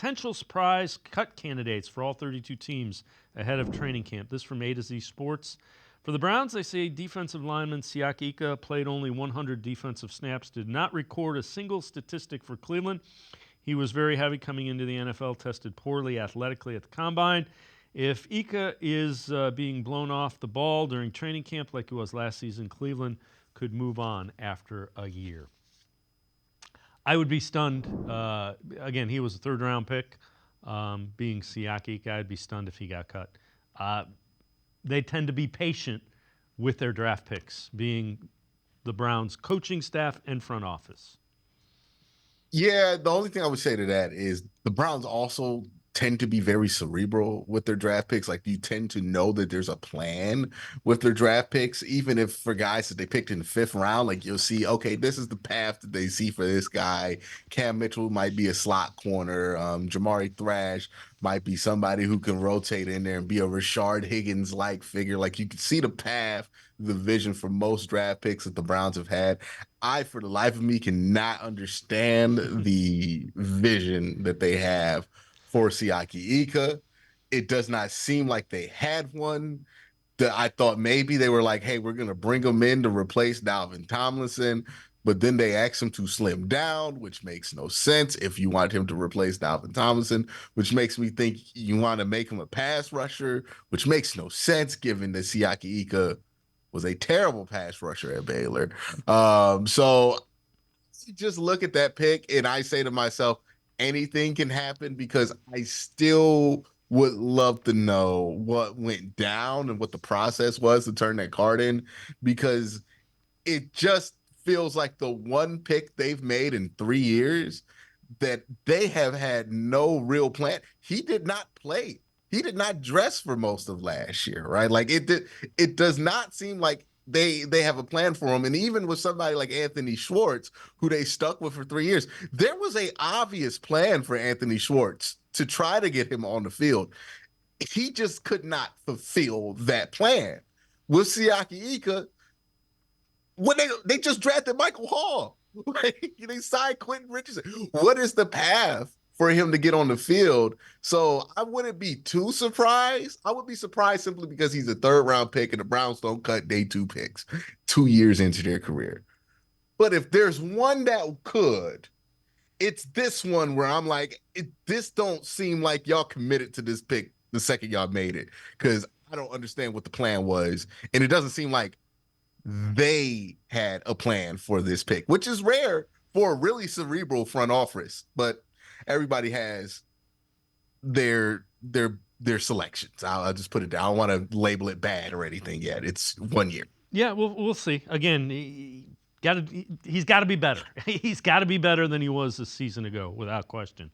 potential surprise cut candidates for all 32 teams ahead of training camp. This from A to Z Sports. For the Browns, they say defensive lineman Siaki Ika played only 100 defensive snaps, did not record a single statistic for Cleveland. He was very heavy coming into the NFL, tested poorly athletically at the combine. If Ika is being blown off the ball during training camp like he was last season, Cleveland could move on after a year. I would be stunned. Again, he was a third-round pick. Being Siaki Ika, I'd be stunned if he got cut. They tend to be patient with their draft picks, being the Browns' coaching staff and front office. Yeah, the only thing I would say to that is the Browns also tend to be very cerebral with their draft picks. Like, you tend to know that there's a plan with their draft picks, even if for guys that they picked in the 5th round, like you'll see, okay, this is the path that they see for this guy. Cam Mitchell might be a slot corner. Jamari Thrash might be somebody who can rotate in there and be a Rashard Higgins-like figure. Like, you can see the path, the vision for most draft picks that the Browns have had. I, for the life of me, cannot understand the vision that they have for Siaki Ika. It does not seem like they had one. I thought maybe they were like, hey, we're going to bring him in to replace Dalvin Tomlinson, but then they asked him to slim down, which makes no sense if you want him to replace Dalvin Tomlinson, which makes me think you want to make him a pass rusher, which makes no sense given that Siaki Ika was a terrible pass rusher at Baylor. So just look at that pick and I say to myself, anything can happen, because I still would love to know what went down and what the process was to turn that card in, because it just feels like the one pick they've made in 3 years that they have had no real plan. He did not play. He did not dress for most of last year, right? Like, it does not seem like they have a plan for him. And even with somebody like Anthony Schwartz, who they stuck with for 3 years, there was a obvious plan for Anthony Schwartz to try to get him on the field. He just could not fulfill that plan. With Siaki Ika, when they just drafted Michael Hall, like, they signed Quentin Richardson. What is the path for him to get on the field? So I wouldn't be too surprised. I would be surprised simply because he's a 3rd-round pick and the Browns don't cut day 2 picks 2 years into their career. But if there's one that could, it's this one where I'm like, this don't seem like y'all committed to this pick the second y'all made it, because I don't understand what the plan was. And it doesn't seem like they had a plan for this pick, which is rare for a really cerebral front office, but everybody has their selections. I'll just put it down. I don't want to label it bad or anything yet. It's 1 year. Yeah, we'll see. Again, he's got to be better. He's got to be better than he was a season ago, without question.